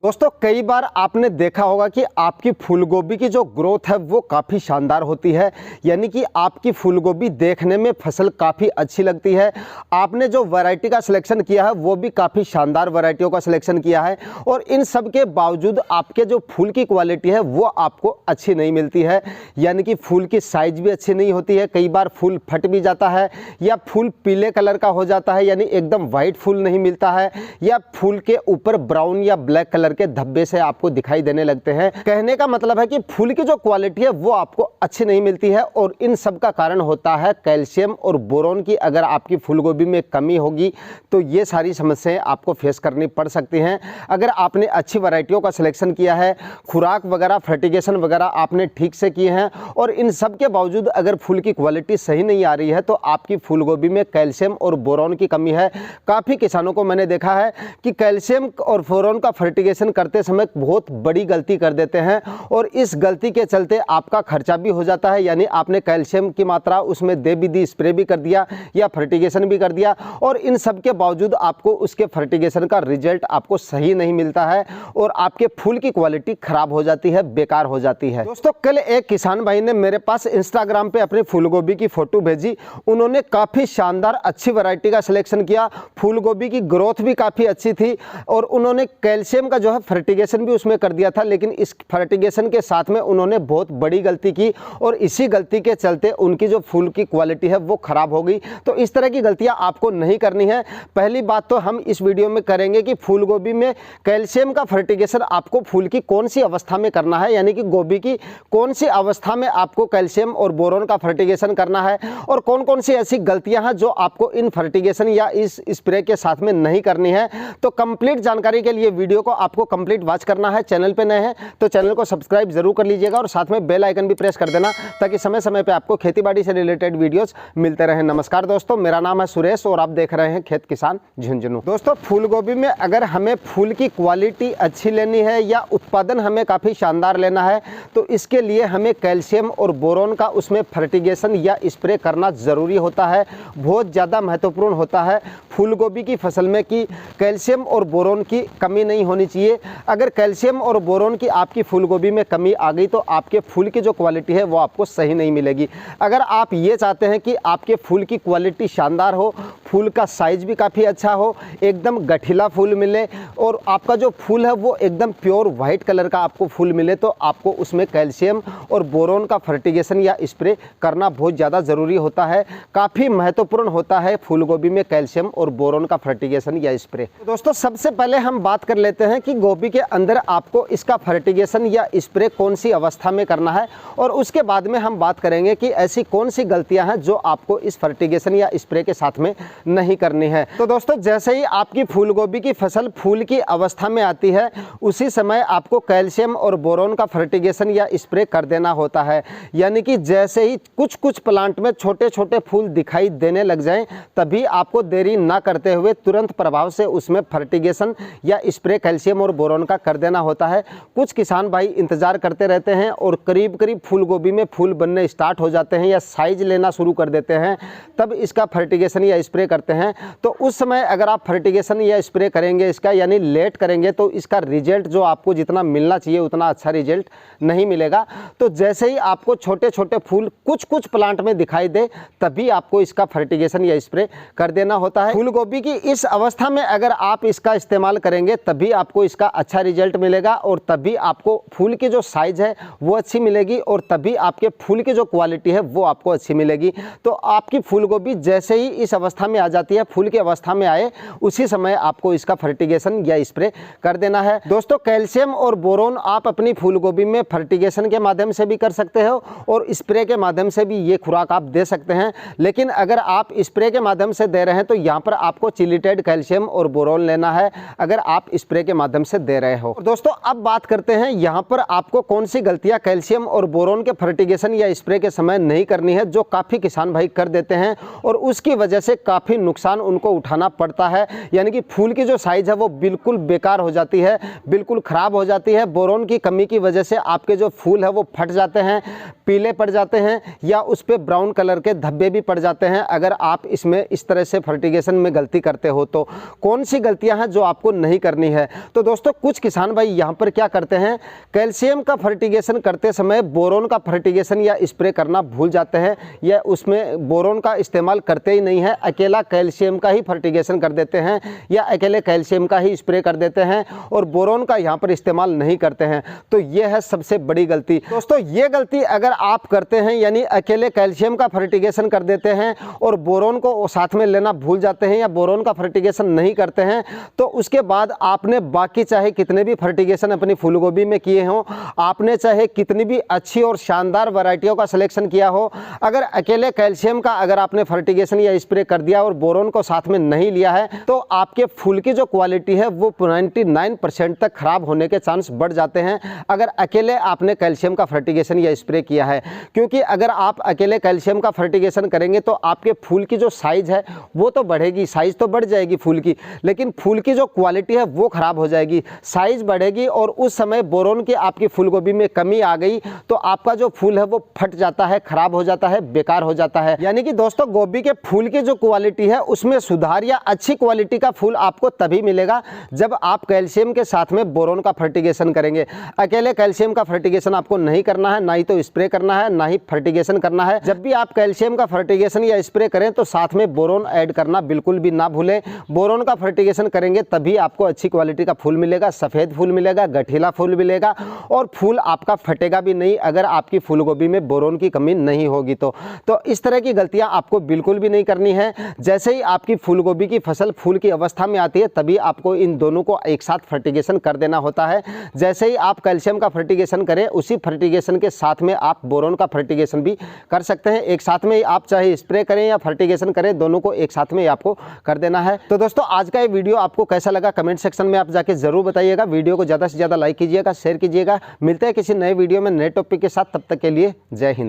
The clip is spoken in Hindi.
दोस्तों कई बार आपने देखा होगा कि आपकी फूलगोभी की जो ग्रोथ है वो काफ़ी शानदार होती है, यानी कि आपकी फूलगोभी देखने में फसल काफ़ी अच्छी लगती है। आपने जो वैरायटी का सिलेक्शन किया है वो भी काफ़ी शानदार वैरायटियों का सिलेक्शन किया है और इन सब के बावजूद आपके जो फूल की क्वालिटी है वो आपको अच्छी नहीं मिलती है, यानी कि फूल की साइज़ भी अच्छी नहीं होती है। कई बार फूल फट भी जाता है या फूल पीले कलर का हो जाता है, यानी एकदम वाइट फूल नहीं मिलता है, या फूल के ऊपर ब्राउन या ब्लैक कलर के धब्बे से आपको दिखाई देने लगते हैं। कहने का मतलब है कि फूल की जो क्वालिटी है वो आपको अच्छी नहीं मिलती है और इन सब का कारण होता है कैल्शियम और बोरोन की। अगर आपकी फूलगोभी में कमी होगी तो ये सारी समस्याएं आपको फेस करनी पड़ सकती हैं। अगर आपने अच्छी वैरायटियों का सिलेक्शन किया है, खुराक वगैरह फर्टिगेशन वगैरह आपने ठीक से किए हैं और इन सब के बावजूद अगर फूल की क्वालिटी सही नहीं आ रही है तो आपकी फूलगोभी में कैल्शियम और बोरोन की कमी है। काफ़ी किसानों को मैंने देखा है कि कैल्शियम और बोरोन का फर्टिगेशन करते समय बहुत बड़ी गलती कर देते हैं और इस गलती के चलते आपका खर्चा भी हो जाता है, यानी आपने कैल्शियम की मात्रा उसमें दे भी दी, स्प्रे भी कर दिया या फर्टिगेशन भी कर दिया और इन सब के बावजूद आपको उसके फर्टिगेशन का रिजल्ट आपको सही नहीं मिलता है और आपके फूल की क्वालिटी खराब हो जाती है, बेकार हो जाती है। दोस्तों कल एक किसान भाई ने मेरे पास इंस्टाग्राम पे अपनी फूलगोभी की फोटो भेजी। उन्होंने काफ़ी शानदार अच्छी वैरायटी का सिलेक्शन किया, फूलगोभी की ग्रोथ भी काफ़ी अच्छी थी और उन्होंने कैल्शियम का जो है फर्टिगेशन भी उसमें कर दिया था, लेकिन इस फर्टिगेशन के साथ में उन्होंने बहुत बड़ी गलती की और इसी गलती के चलते उनकी जो फूल की क्वालिटी है वो खराब हो गई। तो इस तरह की गलतियां आपको नहीं करनी है। पहली बात तो हम इस वीडियो में करेंगे कि फूलगोभी में कैल्शियम का फर्टिगेशन आपको फूल की कौन सी अवस्था में करना है, यानी कि गोभी की कौन सी अवस्था में आपको कैल्शियम और बोरोन का फर्टिगेशन करना है और कौन कौन सी ऐसी गलतियां हैं जो आपको इन फर्टिगेशन या इस स्प्रे के साथ में नहीं करनी है। तो कंप्लीट जानकारी के लिए वीडियो को आपको कंप्लीट वॉच करना है। चैनल पे नए हैं तो चैनल को सब्सक्राइब जरूर कर लीजिएगा और साथ में बेल आइकन भी प्रेस कर देना ताकि समय समय पे आपको खेतीबाड़ी से रिलेटेड वीडियोस मिलते रहें। नमस्कार दोस्तों, मेरा नाम है सुरेश और आप देख रहे हैं खेत किसान झुंझुनू। दोस्तों फूलगोभी में अगर हमें फूल की क्वालिटी अच्छी लेनी है या उत्पादन हमें काफ़ी शानदार लेना है तो इसके लिए हमें कैल्शियम और बोरोन का उसमें फर्टिगेशन या स्प्रे करना ज़रूरी होता है, बहुत ज़्यादा महत्वपूर्ण होता है फूलगोभी की फसल में कि कैल्शियम और बोरोन की कमी नहीं होनी चाहिए। अगर कैल्शियम और बोरोन की आपकी फूलगोभी में कमी आ गई तो आपके फूल की जो क्वालिटी है वो आपको सही नहीं मिलेगी। अगर आप ये चाहते हैं कि आपके फूल की क्वालिटी शानदार हो, फूल का साइज भी काफ़ी अच्छा हो, एकदम गठीला फूल मिले और आपका जो फूल है वो एकदम प्योर वाइट कलर का आपको फूल मिले तो आपको उसमें कैल्शियम और बोरोन का फर्टिगेशन या स्प्रे करना बहुत ज़्यादा ज़रूरी होता है। काफ़ी महत्वपूर्ण होता है फूलगोभी में कैल्शियम और बोरोन का फर्टिगेशन या स्प्रे। तो दोस्तों सबसे पहले हम बात कर लेते हैं कि गोभी के अंदर आपको इसका फर्टिगेशन या स्प्रे कौन सी अवस्था में करना है और उसके बाद में हम बात करेंगे कि ऐसी कौन सी गलतियां हैं जो आपको इस फर्टिगेशन या स्प्रे के साथ में नहीं करनी है। तो दोस्तों जैसे ही आपकी फूलगोभी की फसल फूल की अवस्था में आती है उसी समय आपको कैल्शियम और बोरोन का फर्टिगेशन या स्प्रे कर देना होता है, यानी कि जैसे ही कुछ प्लांट में छोटे छोटे फूल दिखाई देने लग जाएं तभी आपको देरी ना करते हुए तुरंत प्रभाव से उसमें फर्टिगेशन या स्प्रे कैल्शियम और बोरोन का कर देना होता है। कुछ किसान भाई इंतजार करते रहते हैं और करीब करीब फूलगोभी में फूल बनने स्टार्ट हो जाते हैं या साइज लेना शुरू कर देते हैं तब इसका फर्टिगेशन या स्प्रे करते हैं। तो उस समय अगर आप फर्टिगेशन या स्प्रे करेंगे इसका, यानी लेट करेंगे, तो इसका रिजल्ट जो आपको जितना मिलना चाहिए उतना अच्छा रिजल्ट नहीं मिलेगा। तो जैसे ही आपको छोटे छोटे फूल कुछ प्लांट में दिखाई दे तभी आपको इसका फर्टिगेशन या स्प्रे कर देना होता है। फूलगोभी की इस अवस्था में अगर आप इसका इस्तेमाल करेंगे तभी आपको इसका अच्छा रिजल्ट मिलेगा और तभी आपको फूल की जो साइज है वो अच्छी मिलेगी और तभी आपके फूल की जो क्वालिटी है वो आपको अच्छी मिलेगी। तो आपकी फूलगोभी जैसे ही इस अवस्था में आ जाती है, फूल की अवस्था में आए, उसी समय आपको इसका फर्टिगेशन या स्प्रे कर देना है। दोस्तों कैल्शियम और बोरोन आप अपनी फूलगोभी में फर्टिगेशन के माध्यम से भी कर सकते हो और स्प्रे के माध्यम से भी ये खुराक आप दे सकते हैं, लेकिन अगर आप स्प्रे के माध्यम से दे रहे हैं तो यहाँ पर आपको चिलिटेड कैल्शियम और बोरोन लेना है अगर आप स्प्रे के माध्यम से दे रहे हो। दोस्तों अब बात करते हैं यहाँ पर आपको कौन सी गलतियाँ कैल्शियम और बोरोन के फर्टिगेशन या स्प्रे के समय नहीं करनी है, जो काफ़ी किसान भाई कर देते हैं और उसकी वजह से काफ़ी नुकसान उनको उठाना पड़ता है। यानी कि फूल की जो साइज़ है वो बिल्कुल बेकार हो जाती है, बिल्कुल ख़राब हो जाती है। बोरोन की कमी की वजह से आपके जो फूल है वो फट जाते हैं, पीले पड़ जाते हैं या उस पर ब्राउन कलर के धब्बे भी पड़ जाते हैं अगर आप इसमें इस तरह से फर्टिगेशन में गलती करते हो। तो कौन सी गलतियां हैं जो आपको नहीं करनी है? तो दोस्तों कुछ किसान भाई यहाँ पर क्या करते हैं, कैल्शियम का फर्टिगेशन करते समय बोरोन का फर्टिगेशन या स्प्रे करना भूल जाते हैं या उसमें बोरोन का इस्तेमाल करते ही नहीं है, अकेला कैल्शियम का ही फर्टिगेशन कर देते हैं या अकेले कैल्शियम का ही स्प्रे कर देते हैं और बोरोन का यहाँ पर इस्तेमाल नहीं करते हैं। तो ये है सबसे बड़ी गलती। दोस्तों ये गलती अगर आप करते हैं, यानी अकेले कैल्शियम का फर्टिगेशन कर देते हैं और बोरोन को साथ में लेना भूल जाते हैं या बोरोन का फर्टिगेशन नहीं करते हैं, तो उसके बाद आपने बाकी चाहे कितने भी फर्टिगेशन अपनी फूलगोभी में किए हों, आपने चाहे कितनी भी अच्छी और शानदार वैरायटियों का सिलेक्शन किया हो, अगर अकेले कैल्शियम का अगर आपने फर्टिगेशन या स्प्रे कर दिया और बोरोन को साथ में नहीं लिया है, तो आपके फूल की जो क्वालिटी है वो 99% तक खराब होने के चांस बढ़ जाते हैं अगर अकेले आपने कैल्शियम का फर्टिगेशन या स्प्रे किया है। क्योंकि अगर आप अकेले कैल्शियम का फर्टिगेशन करेंगे तो आपके फूल की जो साइज़ है वो तो बढ़ेगी, साइज़ तो बढ़ जाएगी फूल की, लेकिन फूल की जो क्वालिटी है वो ख़राब हो जाएगी। साइज़ बढ़ेगी और उस समय बोरोन की आपकी फूलगोभी में कमी आ गई तो आपका जो फूल है वो फट जाता है, ख़राब हो जाता है, बेकार हो जाता है। यानी कि दोस्तों गोभी के फूल की जो क्वालिटी है उसमें सुधार या अच्छी क्वालिटी का फूल आपको तभी मिलेगा जब आप कैल्शियम के साथ में बोरोन का फर्टिगेशन करेंगे। अकेले कैल्शियम का फर्टिगेशन आपको नहीं करना है, ना ही तो स्प्रे करना है, ना ही फर्टिगेशन करना है। जब भी आप कैल्शियम का फर्टिगेशन या स्प्रे करें तो साथ में बोरोन ऐड करना बिल्कुल भी ना भूलें। बोरोन का फर्टिगेशन करेंगे तभी आपको अच्छी क्वालिटी का फूल मिलेगा, सफ़ेद फूल मिलेगा, गठीला फूल मिलेगा और फूल आपका फटेगा भी नहीं अगर आपकी फूलगोभी में बोरोन की कमी नहीं होगी। तो इस तरह की गलतियां आपको बिल्कुल भी नहीं करनी है। जैसे ही आपकी फूलगोभी की फसल फूल की अवस्था में आती है तभी आपको इन दोनों को एक साथ फर्टिगेशन कर देना होता है। जैसे ही आप कैल्शियम का फर्टिगेशन करें उसी फर्टिगेशन के साथ में आप बोरोन का फर्टिगेशन भी कर सकते हैं। एक साथ में आप चाहे स्प्रे करें या फर्टिगेशन करें, दोनों को एक साथ में आपको कर देना है। तो दोस्तों आज का ये वीडियो आपको कैसा लगा कमेंट सेक्शन में आप जाके जरूर बताइएगा। वीडियो को ज़्यादा से ज़्यादा लाइक कीजिएगा, शेयर कीजिएगा। मिलते हैं किसी नए वीडियो में नए टॉपिक के साथ, तब तक के लिए जय हिंद।